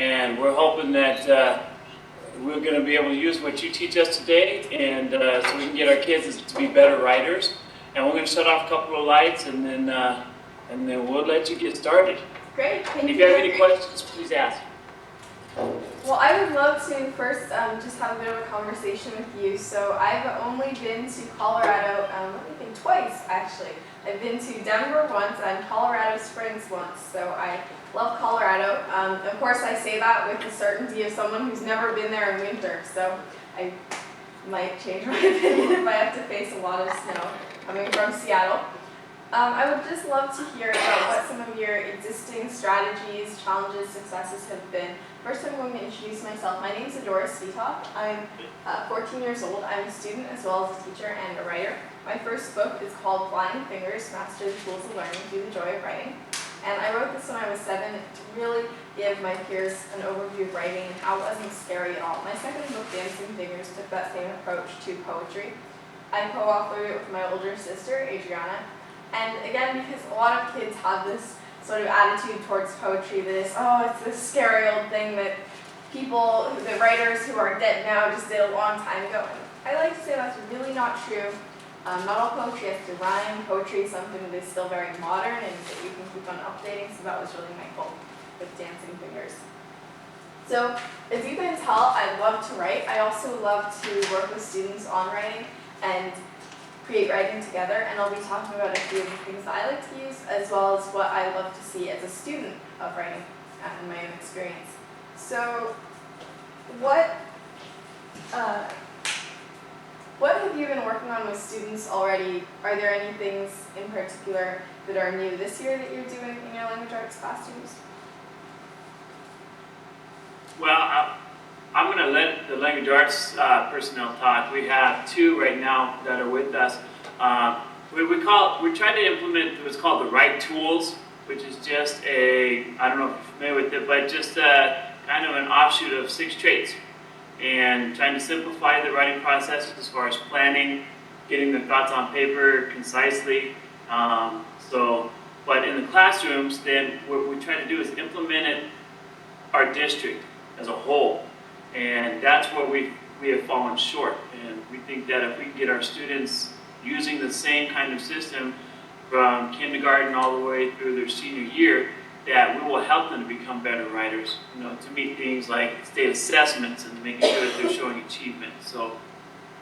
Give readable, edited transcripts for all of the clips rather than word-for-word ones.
And we're hoping that we're going to be able to use what you teach us today, and so we can get our kids to be better writers. And we're going to shut off a couple of lights, and then we'll let you get started. Great, thank you. If you have any questions, please ask. Well, I would love to first just have a bit of a conversation with you. So I've only been to Colorado, let me think, twice actually. I've been to Denver once and Colorado Springs once, so I love Colorado. Of course, I say that with the certainty of someone who's never been there in winter, so I might change my opinion if I have to face a lot of snow coming from Seattle. I would just love to hear about what some of your existing strategies, challenges, successes have been. First, I'm going to introduce myself. My name is Adora Svitov. I'm 14 years old. I'm a student as well as a teacher and a writer. My first book is called Flying Fingers, Master the Tools of Learning Through the Joy of Writing. And I wrote this when I was 7 to really give my peers an overview of writing and how it wasn't scary at all. My second book, Dancing Fingers, took that same approach to poetry. I co-authored it with my older sister, Adriana. And again, because a lot of kids have this sort of attitude towards poetry that is, oh, it's this scary old thing that people, the writers who are dead now just did a long time ago. And I like to say that's really not true. Not all poetry has to rhyme. Poetry is something that is still very modern and that you can keep on updating, so that was really my goal with Dancing Fingers. So, as you can tell, I love to write. I also love to work with students on writing and create writing together, and I'll be talking about a few of the things that I like to use, as well as what I love to see as a student of writing in my own experience. So, what have you been working on with students already? Are there any things in particular that are new this year that you're doing in your language arts classrooms? Well, I'm going to let the language arts personnel talk. We have 2 right now that are with us. We try to implement what's called the right tools, which is just I don't know if you're familiar with it, but just kind of an offshoot of 6 traits. And trying to simplify the writing process as far as planning, getting the thoughts on paper concisely. But in the classrooms, then what we try to do is implement it our district as a whole. And that's where we have fallen short. And we think that if we can get our students using the same kind of system from kindergarten all the way through their senior year, that we will help them to become better writers, to meet things like state assessments and making sure that they're showing achievement. So,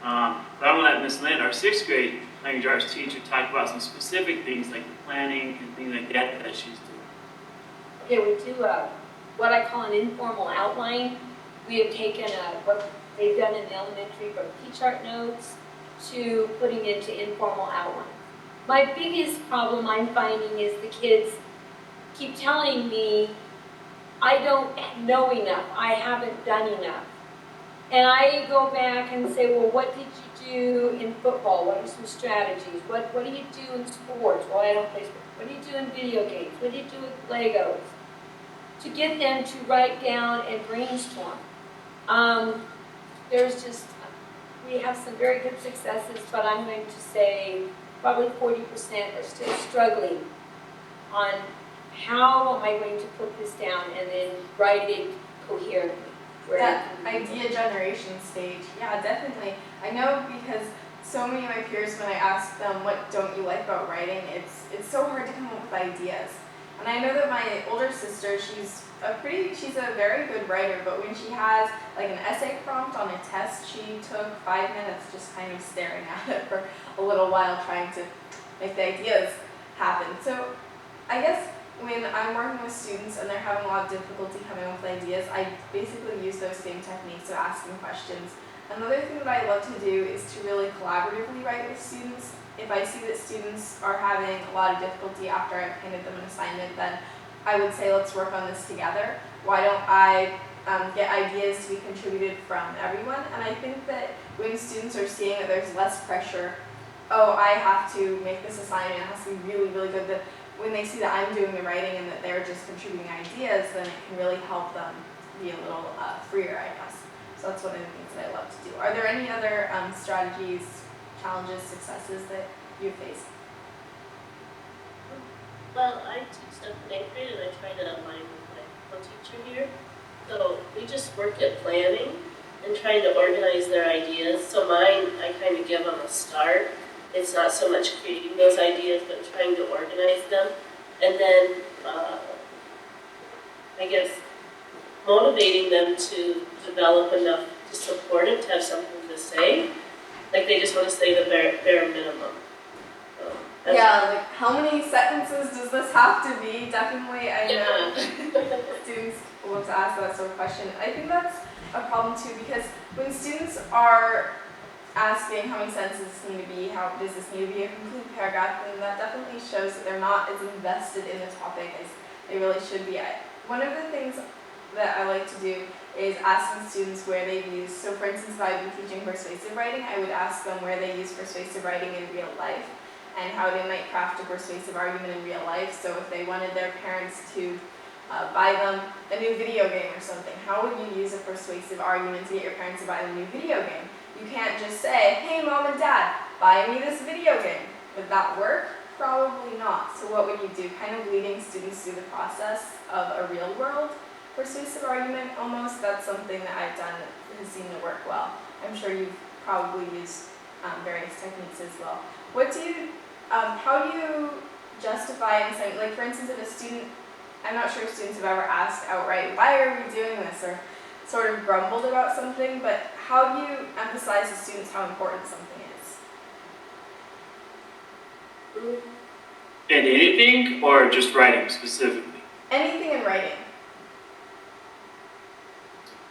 but I'm going to let Ms. Lynn, our 6th grade language arts teacher, talk about some specific things like the planning and things like that she's doing. Okay, we do what I call an informal outline. We have taken what they've done in the elementary from P-chart notes to putting into informal outline. My biggest problem I'm finding is the kids keep telling me, I don't know enough, I haven't done enough. And I go back and say, well, what did you do in football? What are some strategies? What do you do in sports? Well, I don't play sports. What do you do in video games? What do you do with Legos? To get them to write down and brainstorm. We have some very good successes, but I'm going to say probably 40% are still struggling on how am I going to put this down and then write it coherently. That idea generation stage, yeah, definitely. I know because so many of my peers, when I ask them what don't you like about writing, it's so hard to come up with ideas. And I know that my older sister, she's a very good writer, but when she has like an essay prompt on a test, she took 5 minutes just kind of staring at it for a little while trying to make the ideas happen. So I guess when I'm working with students and they're having a lot of difficulty coming up with ideas, I basically use those same techniques of asking questions. Another thing that I love to do is to really collaboratively write with students. If I see that students are having a lot of difficulty after I've handed them an assignment, then I would say, let's work on this together. Why don't I get ideas to be contributed from everyone? And I think that when students are seeing that there's less pressure, oh, I have to make this assignment, it has to be really, really good, that when they see that I'm doing the writing and that they're just contributing ideas, then it can really help them be a little freer, I guess. So that's one of the things that I love to do. Are there any other strategies, challenges, successes that you face? Well, I teach 7th and 8th grade and I try to align with my co-teacher here. So students work at planning and trying to organize their ideas. So mine, I kind of give them a start. It's not so much creating those ideas, but trying to organize them. And then, I guess, motivating them to develop enough to support it, to have something to say. Like they just want to say the bare minimum. That's- Yeah, like how many sentences does this have to be? Definitely, I know students love to ask that sort of question. I think that's a problem too, because when students are asking how many sentences this need to be, how does this need to be a complete paragraph, then that definitely shows that they're not as invested in the topic as they really should be. One of the things that I like to do is asking students where they've used, so for instance, if I've been teaching persuasive writing, I would ask them where they use persuasive writing in real life and how they might craft a persuasive argument in real life. So if they wanted their parents to buy them a new video game or something, how would you use a persuasive argument to get your parents to buy them a new video game? You can't just say, hey mom and dad, buy me this video game. Would that work? Probably not. So what would you do? Kind of leading students through the process of a real world persuasive argument almost. That's something that I've done that has seemed to work well. I'm sure you've probably used various techniques as well. How do you justify and say, like for instance, if a student, I'm not sure if students have ever asked outright, why are we doing this, or sort of grumbled about something, but how do you emphasize to students how important something is? And anything, or just writing specifically? Anything in writing.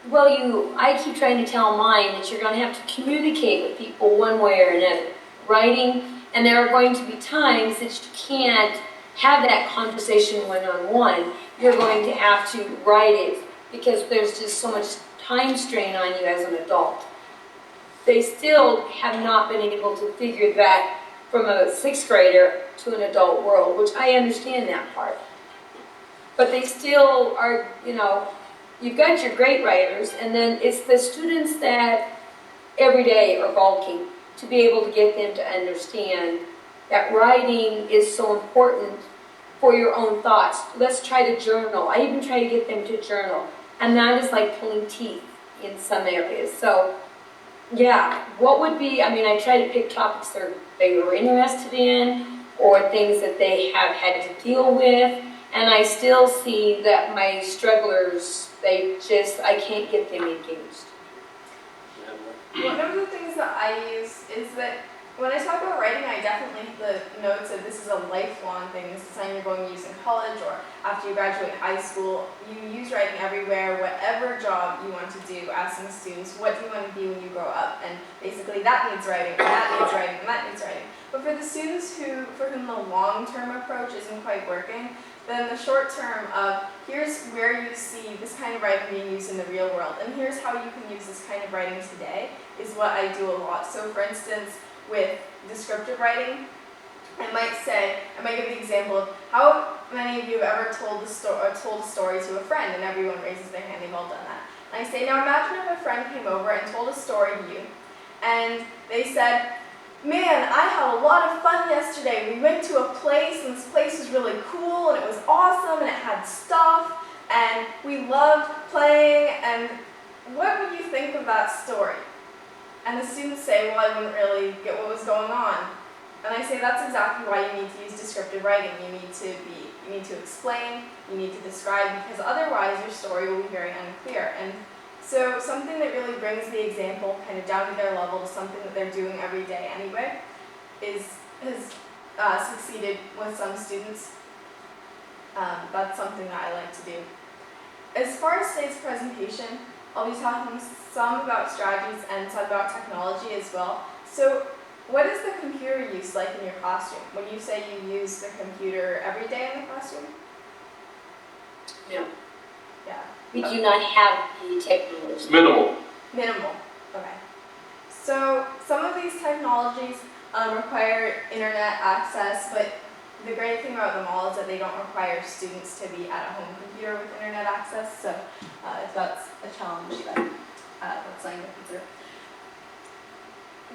Well, I keep trying to tell mine that you're going to have to communicate with people one way or another. Writing, and there are going to be times that you can't have that conversation one-on-one. You're going to have to write it because there's just so much time strain on you as an adult. They still have not been able to figure that from a sixth grader to an adult world, which I understand that part. But they still are, you've got your great writers, and then it's the students that every day are bulking to be able to get them to understand that writing is so important for your own thoughts. Let's try to journal. I even try to get them to journal, and that is like pulling teeth in some areas. So, yeah, what would be, I try to pick topics that they were interested in or things that they have had to deal with, and I still see that my strugglers, I can't get them engaged. One of the things that I use is that when I talk about writing, I definitely have the notes of this is a lifelong thing. This is something you're going to use in college or after you graduate high school. You use writing everywhere, whatever job you want to do, asking students, what do you want to be when you grow up? And basically that needs writing, and that needs writing, and that needs writing. But for the students for whom the long-term approach isn't quite working, then the short term of here's where you see this kind of writing being used in the real world, and here's how you can use this kind of writing today is what I do a lot. So for instance, with descriptive writing, I might give the example of how many of you have ever told a story to a friend, and everyone raises their hand, they've all done that. And I say, now imagine if a friend came over and told a story to you, and they said, man, I had a lot of fun yesterday. We went to a place, and this place was really cool, and it was awesome, and it had stuff, and we loved playing, and what would you think of that story? And the students say, well, I wouldn't really get what was going on. And I say, that's exactly why you need to use descriptive writing. You need to explain, you need to describe, because otherwise your story will be very unclear. And so something that really brings the example kind of down to their level to something that they're doing every day anyway has succeeded with some students. That's something that I like to do. As far as today's presentation, I'll be talking some about strategies and some about technology as well. So what is the computer use like in your classroom? Would you say you use the computer every day in the classroom? No. Yeah. We do not have the technology. Minimal. Minimal. Okay. So some of these technologies require internet access, but the great thing about them all is that they don't require students to be at a home computer with internet access. So if that's a challenge, then that's something to consider.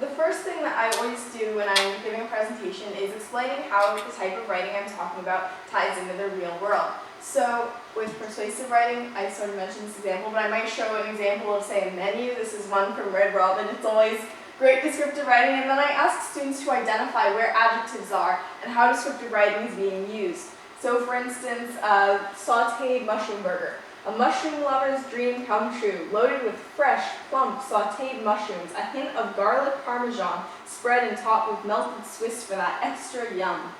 The first thing that I always do when I'm giving a presentation is explaining how the type of writing I'm talking about ties into the real world. So with persuasive writing, I sort of mentioned this example, but I might show an example of, say, a menu. This is one from Red Robin. It's always great descriptive writing. And then I ask students to identify where adjectives are and how descriptive writing is being used. So for instance, sauteed mushroom burger. A mushroom lover's dream come true, loaded with fresh, plump, sauteed mushrooms, a hint of garlic parmesan, spread and topped with melted Swiss for that extra yum.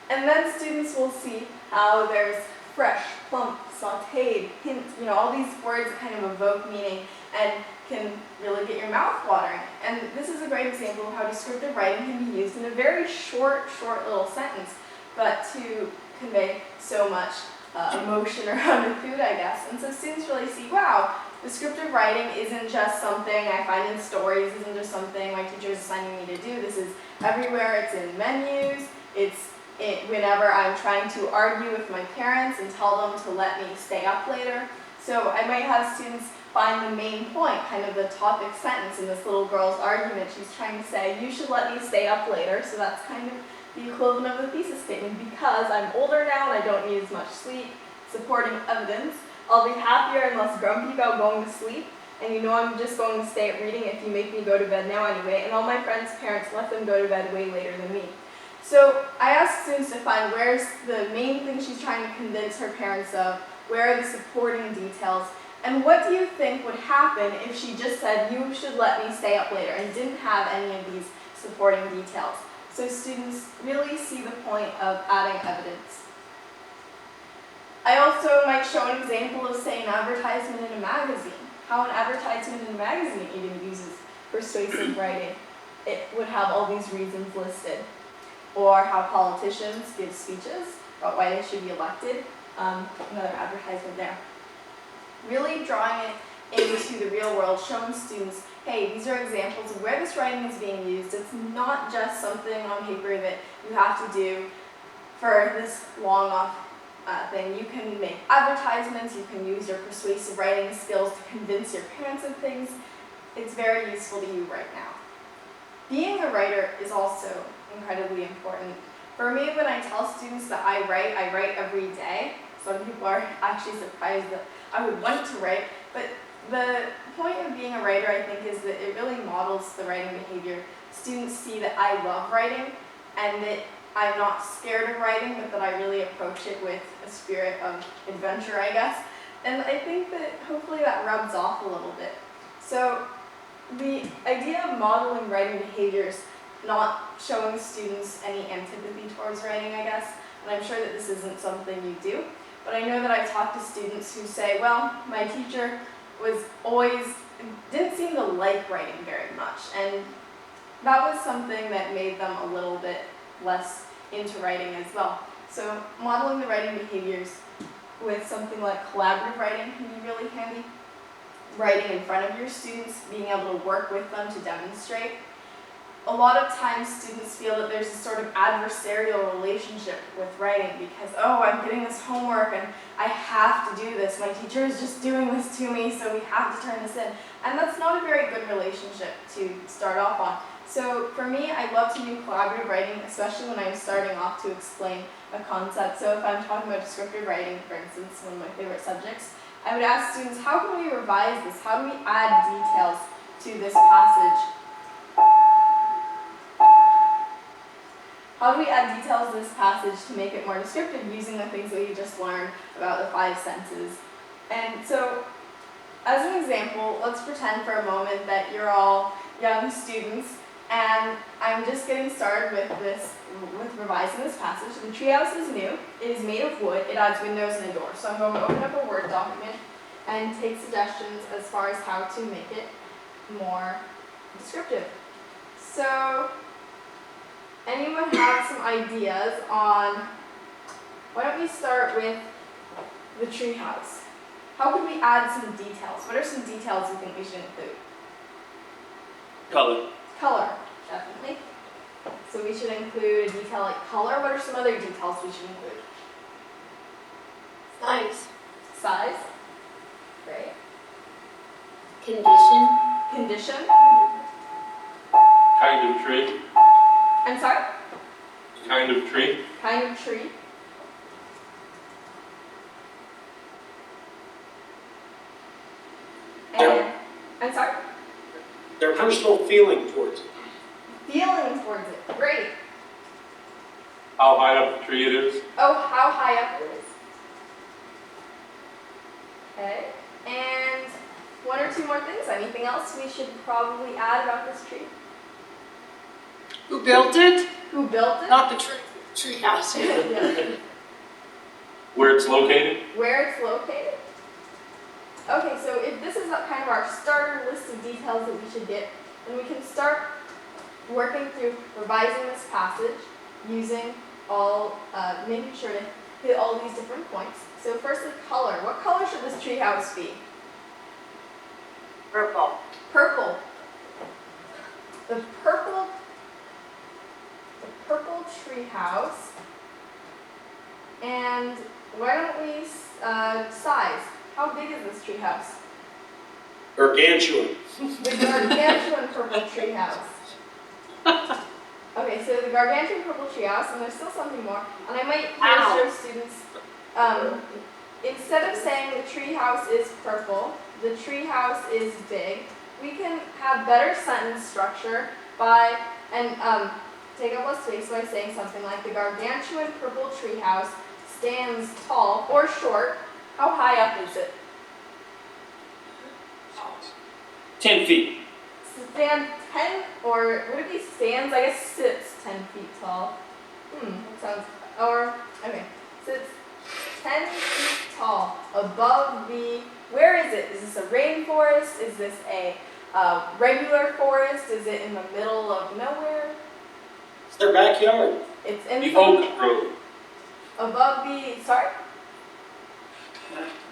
And then students will see how there's fresh, plump, sauteed, hint, all these words kind of evoke meaning and can really get your mouth watering. And this is a great example of how descriptive writing can be used in a very short little sentence, but to convey so much emotion around a food, I guess. And so students really see, wow, descriptive writing isn't just something I find in stories, isn't just something my teacher is assigning me to do. This is everywhere. It's in menus. Whenever I'm trying to argue with my parents and tell them to let me stay up later. So I might have students find the main point, kind of the topic sentence in this little girl's argument. She's trying to say, you should let me stay up later. So that's kind of the equivalent of the thesis statement. Because I'm older now and I don't need as much sleep, supporting evidence, I'll be happier and less grumpy about going to sleep. And I'm just going to stay up reading if you make me go to bed now anyway. And all my friends' parents let them go to bed way later than me. So I asked students to find where's the main thing she's trying to convince her parents of, where are the supporting details, and what do you think would happen if she just said, you should let me stay up later, and didn't have any of these supporting details. So students really see the point of adding evidence. I also might show an example of, say, an advertisement in a magazine. How an advertisement in a magazine even uses persuasive writing. It would have all these reasons listed. Or how politicians give speeches about why they should be elected. Another advertisement there. Really drawing it into the real world, showing students, hey, these are examples of where this writing is being used. It's not just something on paper that you have to do for this long off thing. You can make advertisements, you can use your persuasive writing skills to convince your parents of things. It's very useful to you right now. Being a writer is also incredibly important. For me, when I tell students that I write every day. Some people are actually surprised that I would want to write, but the point of being a writer, I think, is that it really models the writing behavior. Students see that I love writing and that I'm not scared of writing, but that I really approach it with a spirit of adventure, I guess. And I think that hopefully that rubs off a little bit. So the idea of modeling writing behaviors, not showing students any antipathy towards writing, I guess, and I'm sure that this isn't something you do, but I know that I've talked to students who say, well, my teacher didn't seem to like writing very much, and that was something that made them a little bit less into writing as well. So modeling the writing behaviors with something like collaborative writing can be really handy. Writing in front of your students, being able to work with them to demonstrate. A lot of times students feel that there's a sort of adversarial relationship with writing because, oh, I'm getting this homework and I have to do this. My teacher is just doing this to me, so we have to turn this in. And that's not a very good relationship to start off on. So for me, I love to do collaborative writing, especially when I'm starting off to explain a concept. So if I'm talking about descriptive writing, for instance, one of my favorite subjects, I would ask students, how can we revise this? How do we add details to this passage? How do we add details to this passage to make it more descriptive using the things that we just learned about the 5 senses? And so, as an example, let's pretend for a moment that you're all young students and I'm just getting started with revising this passage. The treehouse is new, it is made of wood, it adds windows and a door. So I'm going to open up a Word document and take suggestions as far as how to make it more descriptive. So, anyone have some ideas on, why don't we start with the treehouse? How could we add some details? What are some details you think we should include? Color. Color, definitely. So we should include a detail like color. What are some other details we should include? Size. Size. Great. Condition. Condition. Kind of tree. I'm sorry? Kind of tree. Kind of tree. Their personal feeling towards it. Feeling towards it. Great. How high up the tree it is? Oh, how high up it is. Okay. And one or two more things. Anything else we should probably add about this tree? Who built it? Who built it? Not the tree house. Yeah. Where it's located? Where it's located. Okay, so if this is kind of our starter list of details that we should get, then we can start working through revising this passage using all, making sure to hit all these different points. So firstly, color. What color should this treehouse be? Purple. Purple. The purple treehouse. And why don't we size? How big is this treehouse? Gargantuan. The gargantuan purple treehouse. Okay, so the gargantuan purple treehouse, and there's still something more. And I might Ow. show students, instead of saying the treehouse is purple, the treehouse is big, we can have better sentence structure by, and take up less space by saying something like the gargantuan purple treehouse stands tall or short. How high up is it? 10 feet. Stand 10, or would it be stands? I guess sits 10 feet tall. That sounds, or, okay. Sits 10 feet tall above the, where is it? Is this a rainforest? Is this a regular forest? Is it in the middle of nowhere? It's their backyard. It's in The oak grove. above the, sorry?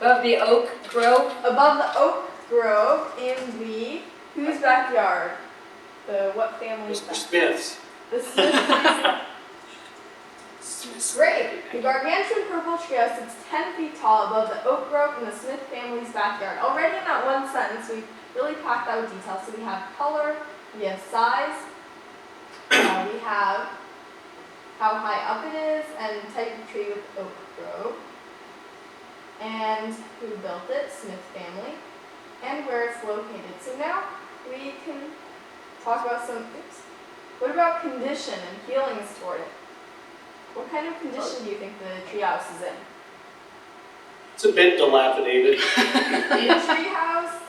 Above the oak grove, Above the oak grove in the, whose backyard? The what family's Mr. backyard? Smith's. The Smith family. Great. The gargantuan purple treehouse sits 10 feet tall above the oak grove in the Smith family's backyard. Already in that one sentence, we've really packed out details. So we have color, we have size, we have how high up it is, and type of tree with oak grove, and who built it, Smith family, and where it's located. So now we can talk about some, what about condition and feelings toward it? What kind of condition do you think the treehouse is in? It's a bit dilapidated. The treehouse,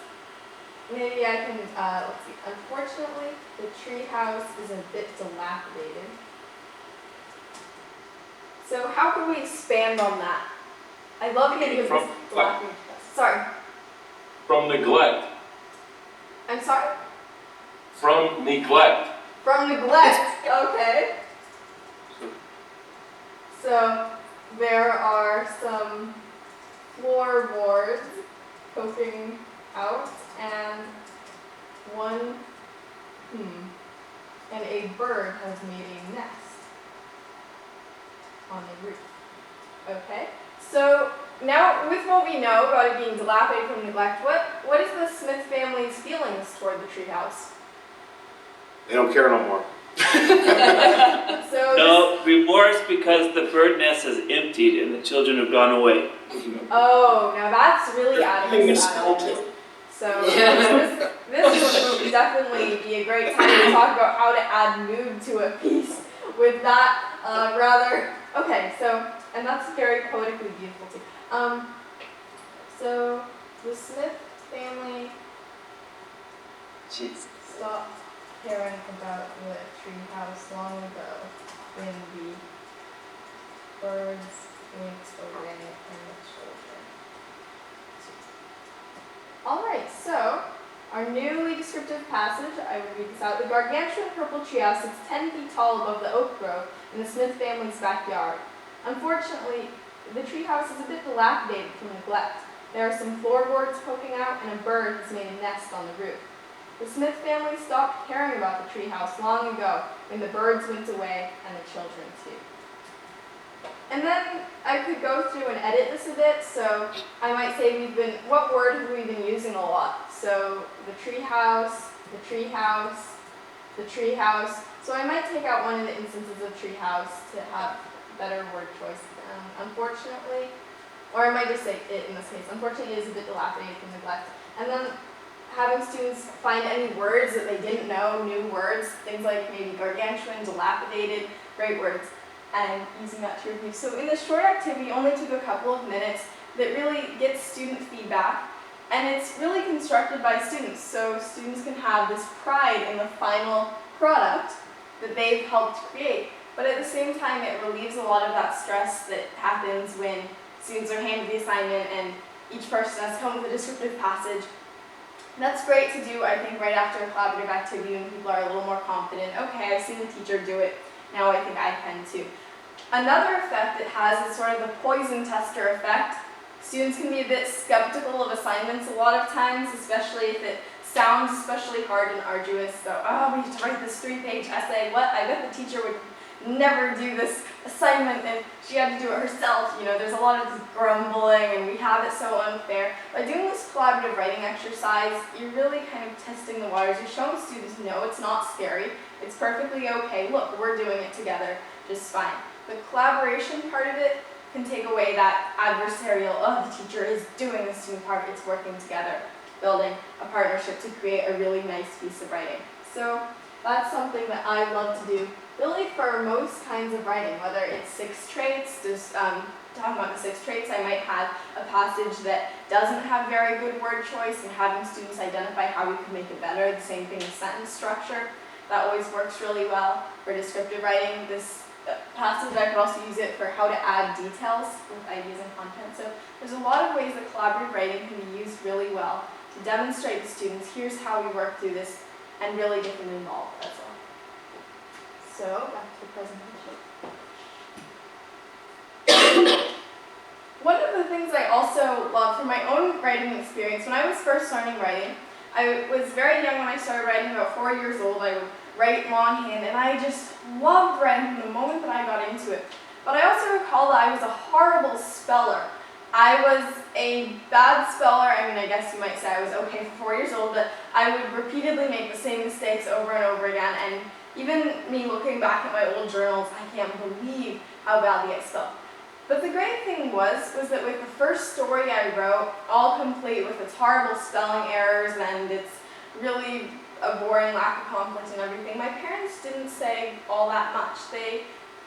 maybe I can, let's see, unfortunately, the treehouse is a bit dilapidated. So how can we expand on that? I love the idea of this From- dilapidated treehouse. Sorry, From neglect. I'm sorry? From neglect. From neglect, okay. So there are some floorboards poking out and one, and a bird has made a nest on the roof. Okay, so now with what we know about it being dilapidated from neglect, what is the Smith family's feelings toward the treehouse? They don't care no more. So No, remorse because the bird nest is emptied and the children have gone away. oh, now that's really adding Having a a style. skeleton. So this would definitely be a great time to talk about how to add mood to a piece with that rather. Okay, so and that's very poetically beautiful too. So the Smith family stopped caring about the treehouse long ago when the birds went away and the children. Alright, so our newly descriptive passage, I will read this out. The gargantuan purple treehouse sits 10 feet tall above the oak grove in the Smith family's backyard. Unfortunately, the treehouse is a bit dilapidated from neglect. There are some floorboards poking out and a bird has made a nest on the roof. The Smith family stopped caring about the treehouse long ago when the birds went away and the children too. And then I could go through and edit this a bit, so I might say what word have we been using a lot? So the treehouse, the treehouse, the treehouse. So I might take out one of the instances of treehouse to have better word choice. Unfortunately, or I might just say it in this case. Unfortunately, it is a bit dilapidated from neglect. And then having students find any words that they didn't know, new words, things like maybe gargantuan, dilapidated, great words, and using that to review. So in this short activity, only took a couple of minutes, that really gets student feedback, and it's really constructed by students, so students can have this pride in the final product that they've helped create. But at the same time, it relieves a lot of that stress that happens when students are handed the assignment and each person has to come up with a descriptive passage. And that's great to do, I think, right after a collaborative activity when people are a little more confident. Okay, I've seen the teacher do it, now I think I can too. Another effect it has is sort of the poison tester effect. Students can be a bit skeptical of assignments a lot of times, especially if it sounds especially hard and arduous. So, oh, we have to write this 3-page essay. What? I bet the teacher would never do this assignment and she had to do it herself. You know, there's a lot of grumbling and we have it so unfair. By doing this collaborative writing exercise, you're really kind of testing the waters. You're showing students, no, it's not scary. It's perfectly okay. Look, we're doing it together just fine. The collaboration part of it can take away that adversarial, oh, the teacher is doing the student part, it's working together, building a partnership to create a really nice piece of writing. So that's something that I love to do, really for most kinds of writing, whether it's 6 traits, just talking about the 6 traits, I might have a passage that doesn't have very good word choice and having students identify how we can make it better. The same thing with sentence structure, that always works really well. For descriptive writing, this passage, I could also use it for how to add details with ideas and content. So there's a lot of ways that collaborative writing can be used really well to demonstrate to students, here's how we work through this, and really get them involved, that's all. So, back to the presentation. One of the things I also love from my own writing experience, when I was first starting writing, I was very young when I started writing, about 4 years old. I would write longhand, and I just loved writing from the moment that I got into it. But I also recall that I was a horrible speller. I was a bad speller. I mean, I guess you might say I was okay for 4 years old, but I would repeatedly make the same mistakes over and over again. And even me looking back at my old journals, I can't believe how badly I spelled. But the great thing was that with the first story I wrote, all complete with its horrible spelling errors and its really a boring lack of conflict and everything, my parents didn't say all that much. They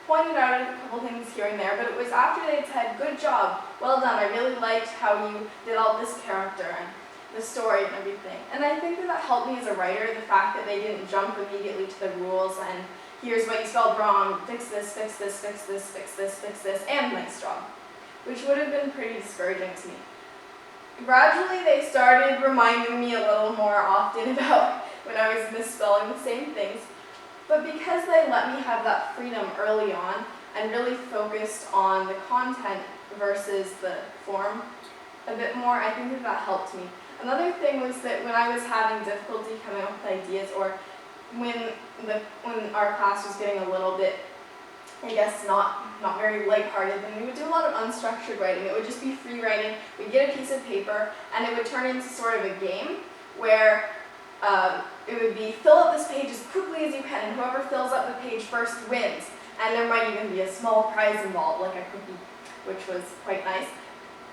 pointed out a couple things here and there, but it was after they'd said, good job, well done, I really liked how you did all this character and the story and everything. And I think that helped me as a writer, the fact that they didn't jump immediately to the rules and here's what you spelled wrong, fix this, fix this, fix this, fix this, fix this, and nice job, which would have been pretty discouraging to me. Gradually, they started reminding me a little more often about when I was misspelling the same things, but because they let me have that freedom early on and really focused on the content versus the form a bit more, I think that helped me. Another thing was that when I was having difficulty coming up with ideas, or when our class was getting a little bit, I guess, not very lighthearted, then we would do a lot of unstructured writing. It would just be free writing. We'd get a piece of paper, and it would turn into sort of a game where it would be fill up this page as quickly as you can, and whoever fills up the page first wins. And there might even be a small prize involved, like a cookie, which was quite nice.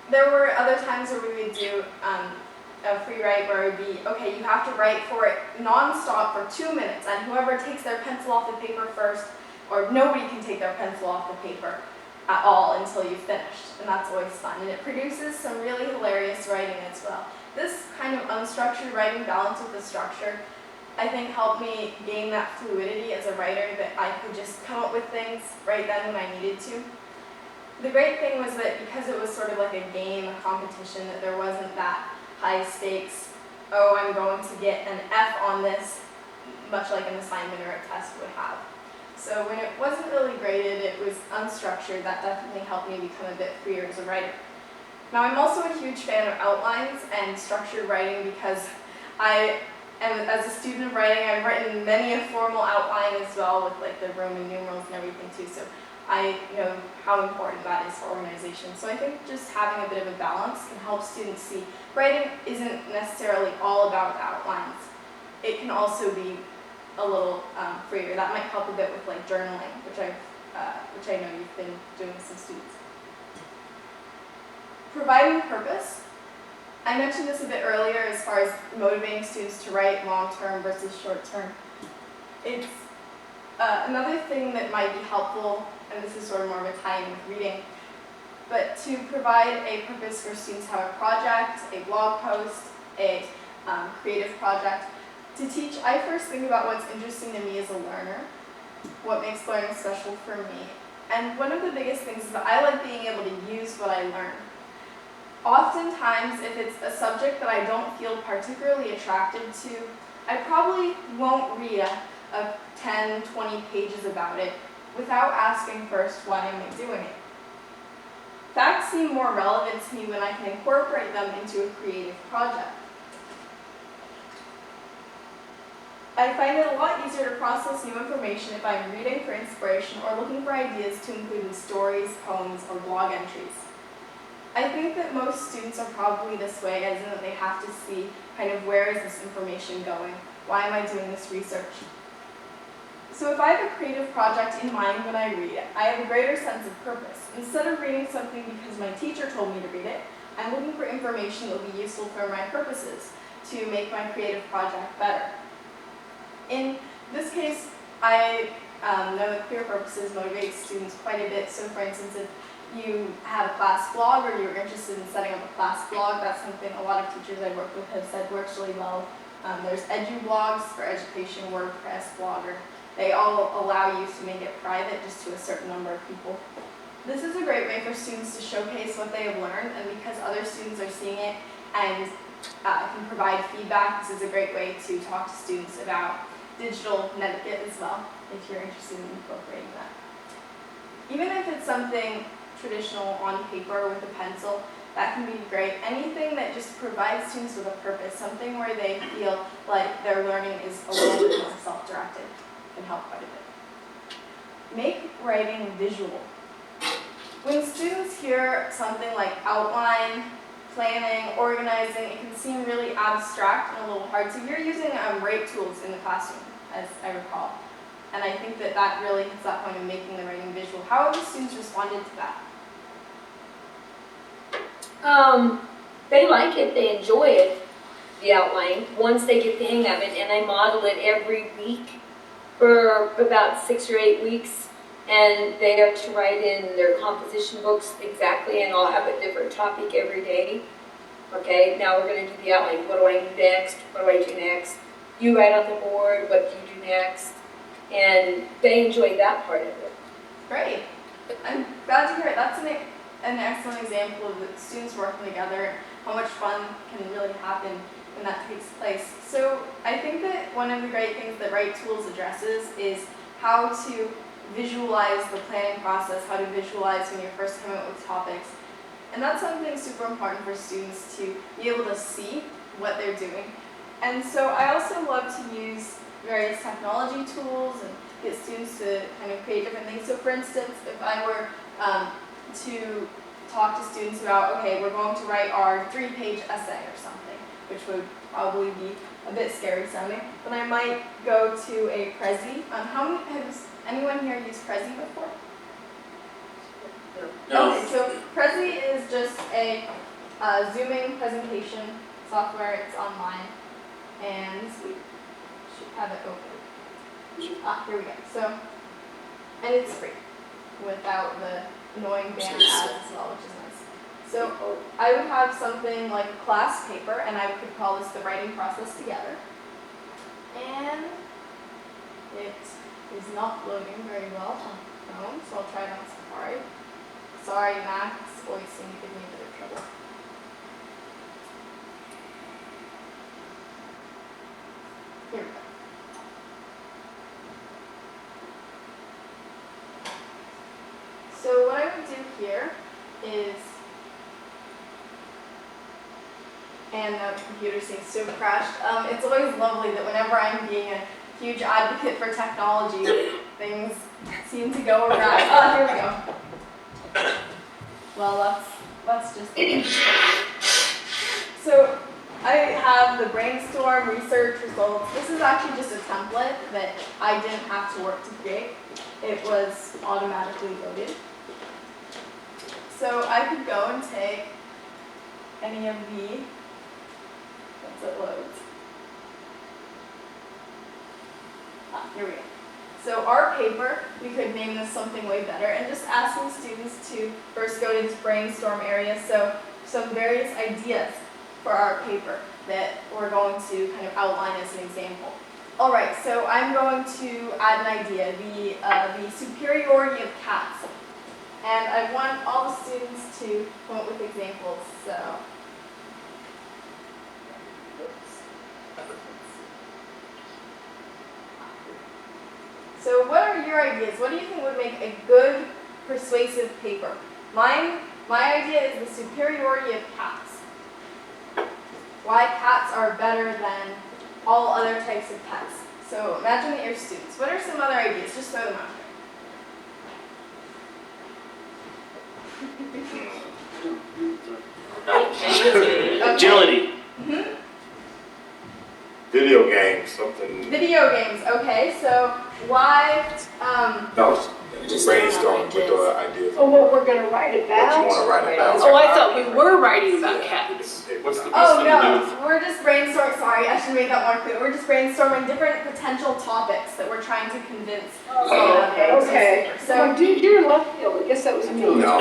There were other times where we would do a free write where it would be, okay, you have to write for it non-stop for 2 minutes, and whoever takes their pencil off the paper first, or nobody can take their pencil off the paper at all until you've finished, and that's always fun. And it produces some really hilarious writing as well. This kind of unstructured writing balanced with the structure, I think, helped me gain that fluidity as a writer, that I could just come up with things right then when I needed to. The great thing was that because it was sort of like a game, a competition, that there wasn't that high stakes, oh, I'm going to get an F on this, much like an assignment or a test would have. So when it wasn't really graded, it was unstructured, that definitely helped me become a bit freer as a writer. Now, I'm also a huge fan of outlines and structured writing because as a student of writing, I've written many a formal outline as well with like the Roman numerals and everything too, so I know how important that is for organization. So I think just having a bit of a balance can help students see writing isn't necessarily all about outlines. It can also be a little freer. That might help a bit with like journaling, which I know you've been doing with some students. Providing purpose I mentioned this a bit earlier as far as motivating students to write long-term versus short-term. It's another thing that might be helpful, and this is sort of more of a tie-in with reading, but to provide a purpose for students to have a project, a blog post, a creative project. To teach, I first think about what's interesting to me as a learner, what makes learning special for me. And one of the biggest things is that I like being able to use what I learn. Oftentimes, if it's a subject that I don't feel particularly attracted to, I probably won't read a 10, 20 pages about it without asking first, why am I doing it? Facts seem more relevant to me when I can incorporate them into a creative project. I find it a lot easier to process new information if I'm reading for inspiration or looking for ideas to include in stories, poems, or blog entries. I think that most students are probably this way, as in that they have to see kind of where is this information going? Why am I doing this research? So if I have a creative project in mind when I read it, I have a greater sense of purpose. Instead of reading something because my teacher told me to read it, I'm looking for information that will be useful for my purposes to make my creative project better. In this case, I know that Queer Purposes motivates students quite a bit. So for instance, if you have a class blog or you're interested in setting up a class blog, that's something a lot of teachers I've worked with have said works really well. There's EduBlogs for education, WordPress, Blogger. They all allow you to make it private just to a certain number of people. This is a great way for students to showcase what they have learned, and because other students are seeing it and can provide feedback, this is a great way to talk to students about digital netiquette as well, if you're interested in incorporating that. Even if it's something traditional on paper with a pencil, that can be great. Anything that just provides students with a purpose, something where they feel like their learning is a little bit more self-directed, can help quite a bit. Make writing visual. When students hear something like outline, planning, organizing, it can seem really abstract and a little hard. So you're using rate tools in the classroom, as I recall. And I think that that really hits that point of making the writing visual. How have the students responded to that? They like it, they enjoy it, the outline, once they get the hang of it, and I model it every week for about 6 or 8 weeks, and they have to write in their composition books exactly, and I'll have a different topic every day. Okay, now we're going to do the outline. What do I do next? What do I do next? You write on the board, what do you do next? And they enjoy that part of it. Great. I'm glad to hear it. That's an excellent example of the students working together, how much fun can really happen when that takes place. So I think that one of the great things that Write Tools addresses is how to visualize the planning process, how to visualize when you're first coming up with topics. And that's something super important for students to be able to see what they're doing. And so I also love to use various technology tools and get students to kind of create different things. So for instance, if I were to talk to students about, okay, we're going to write our 3-page essay or something, which would probably be a bit scary sounding, then I might go to a Prezi. Has anyone here used Prezi before? No. Okay, so Prezi is just a Zooming presentation software. It's online, and we should have it open. Here we go. So, and it's free, without the annoying banner ads as well, which is nice. So I would have something like a class paper, and I could call this the writing process together. And it is not loading very well on phone, so I'll try it on Safari. Sorry, Mac, it's always seems to give me a bit of trouble. Here we go. So what I would do here is, and the computer seems to have crashed. It's always lovely that whenever I'm being a huge advocate for technology, things seem to go awry. Oh, here we go. Well, let's just. So I have the brainstorm research results. This is actually just a template that I didn't have to work to create. It was automatically loaded. So I could go and take any of the it loads. Here we go. So our paper, we could name this something way better and just asking students to first go to this brainstorm area. So some various ideas for our paper that we're going to kind of outline as an example. All right, so I'm going to add an idea, the superiority of cats. And I want all the students to come up with examples, so. So what are your ideas? What do you think would make a good, persuasive paper? My idea is the superiority of cats. Why cats are better than all other types of pets. So imagine that you're students. What are some other ideas? Just throw them out there. Agility. Mhm. Video games, something. Video games. Okay, so why? No, Just brainstorm with ideas. the ideas. Oh, what we're gonna write What you about? want to write about. Oh, I thought we were writing about cats. What's the best Oh thing to do? no, we're just brainstorming. Sorry, I should make that more clear. We're just brainstorming different potential topics that we're trying to convince. Okay. So. dude, you're in left field. I guess that was me. No.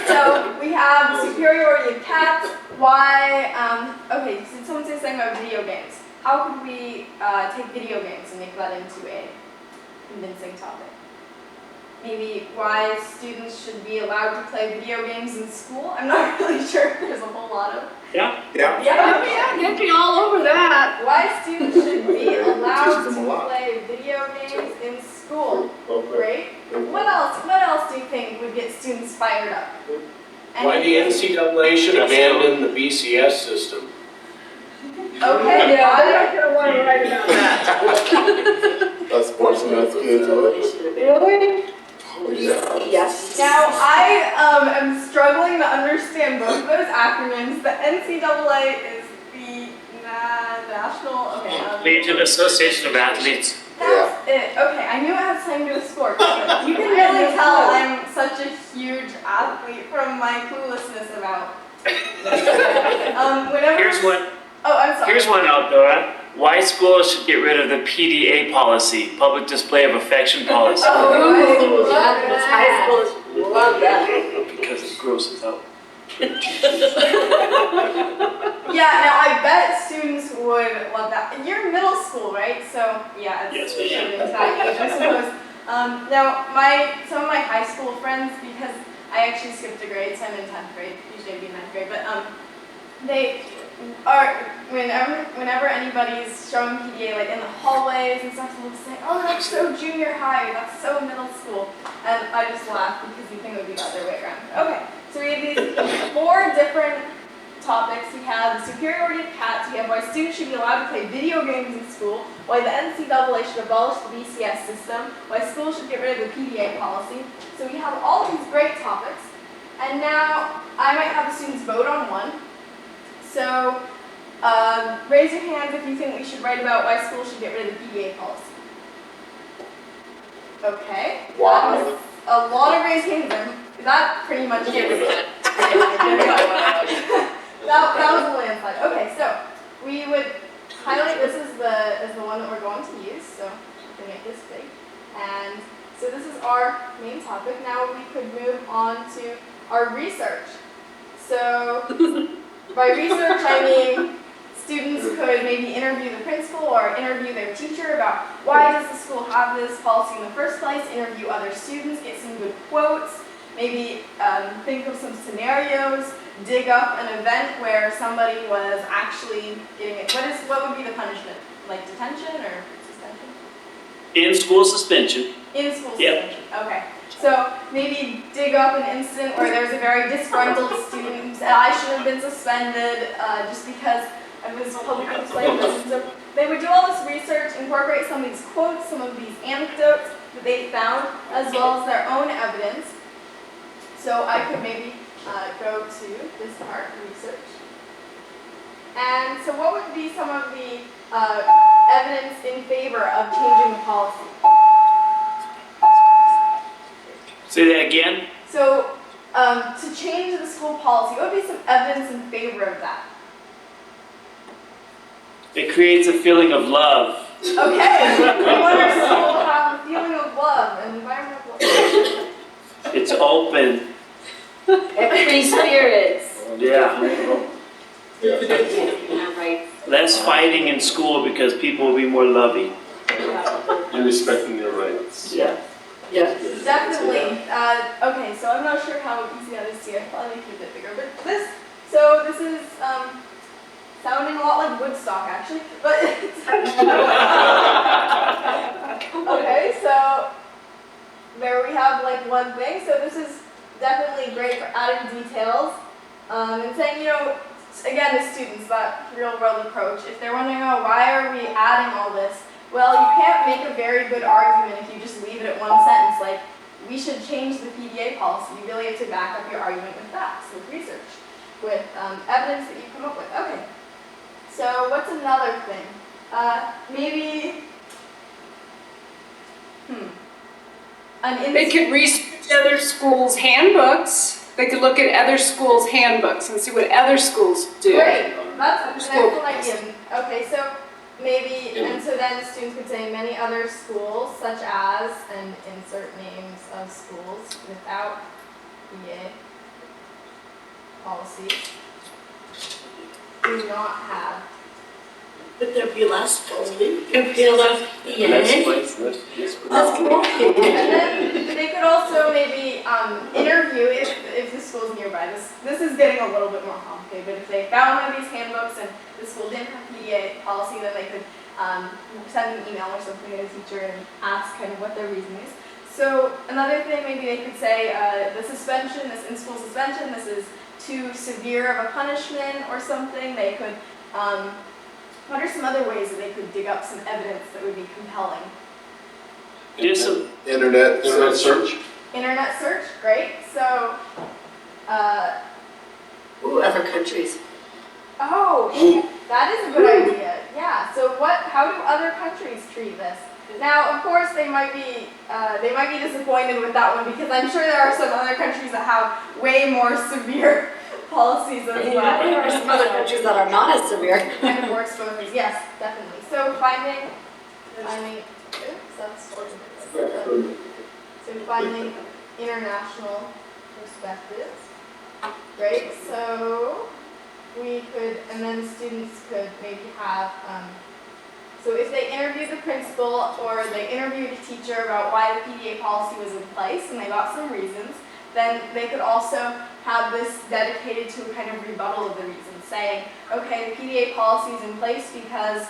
So we have superiority of cats. Why? Okay, did someone say something about video games? How could we take video games and make that into a convincing topic? Maybe why students should be allowed to play video games in school? I'm not really sure if there's a whole lot of. Yeah. Yeah. Get me all over that. Why students should be allowed Teaches them a to lot. play video games in school? Great. What else? What else do you think would get students fired up? Why the NCAA should abandon the BCS system. Okay, Yeah, why? I'm not gonna wanna write about that. That's sports and that's kids. Really? Yes. Now, I am struggling to understand both of those acronyms. The NCAA is the National, okay. Legion Association of Athletes. That's it. Okay, I knew it had something to do with sports. But you can really tell I'm such a huge athlete from my cluelessness about. Whenever. Here's one. Oh, I'm sorry. Here's one out there. Why schools should get rid of the PDA policy, public display of affection policy, Oh, I Ooh, love that's that. high school. Love that. because it grosses out. Yeah, now I bet students would love that. You're in middle school, right? So yeah, it's Yes, we are. it's that age, I suppose. Now some of my high school friends, because I actually skipped a grade, so I'm in 10th grade. Usually I'd be in 9th grade, but they are whenever anybody's showing PDA like in the hallways and stuff, they'll say, "Oh, that's so junior high. That's so middle school," and I just laugh because you think it would be the other way around. Okay, so we have these 4 different topics. We have the superiority of cats. We have why students should be allowed to play video games in school. Why the NCAA should abolish the BCS system. Why schools should get rid of the PDA policy. So we have all these great topics, and now I might have the students vote on one. So raise your hands if you think we should write about why schools should get rid of the PDA policy. Okay. Why? That was a lot of raised hands there. That pretty much gives it. That was a landslide. Okay, so we would highlight this is the one that we're going to use. So we can make this big. And so this is our main topic. Now we could move on to our research. So by research, I mean students could maybe interview the principal or interview their teacher about why does the school have this policy in the first place, interview other students, get some good quotes, maybe think of some scenarios, dig up an event where somebody was actually getting it. What would be the punishment? Like detention or suspension? In school suspension. In school Yep. suspension. Okay. So maybe dig up an incident where there's a very disgruntled student and I should have been suspended just because I was publicly displaying this. So they would do all this research, incorporate some of these quotes, some of these anecdotes that they found, as well as their own evidence. So I could maybe go to this part, research. And so what would be some of the evidence in favor of changing the policy? Say that again. So to change the school policy, what would be some evidence in favor of that? It creates a feeling of love. Okay, we want our school to have a feeling of love, an environment of love. It's open. Free spirits. Yeah. Yeah, right. Less fighting in school because people will be more loving. You're respecting their rights. Yeah. Yeah. Definitely. Okay, so I'm not sure how easy that is to see. I probably make it a bit bigger, but this is sounding a lot like Woodstock actually, but okay, so there we have like one thing. So this is definitely great for adding details and saying, again, to students, that real world approach. If they're wondering, oh, why are we adding all this? Well, you can't make a very good argument if you just leave it at one sentence, like, we should change the PDA policy. You really have to back up your argument with facts, with research, with evidence that you come up with. Okay, so what's another thing? Maybe, They could research other schools' handbooks. They could look at other schools' handbooks and see what other schools do. Great, that's an School excellent idea. Okay, so maybe, and so then students could say many other schools, such as, and insert names of schools without PDA policies, do not have. But there be less fully. There be less. And then they could also maybe interview if the school's nearby. This is getting a little bit more complicated, but if they found one of these handbooks and the school didn't have PDA policy, then they could send an email or something to the teacher and ask kind of what their reasoning is. So another thing, maybe they could say the suspension, this in-school suspension, this is too severe of a punishment or something. They could, what are some other ways that they could dig up some evidence that would be compelling? Internet search. Internet search, great. So, Ooh, other countries. oh, that is a good idea. Yeah. So how do other countries treat this? Now, of course, they might be disappointed with that one because I'm sure there are some other countries that have way more severe policies as well. There are some other countries that are not as severe. And more exposures, yes, definitely. So finding, oops, that's so finding international perspectives. Great. So we could, and then students could maybe have. So if they interviewed the principal or they interviewed a teacher about why the PDA policy was in place and they got some reasons, then they could also have this dedicated to a kind of rebuttal of the reasons, saying, okay, the PDA policy is in place because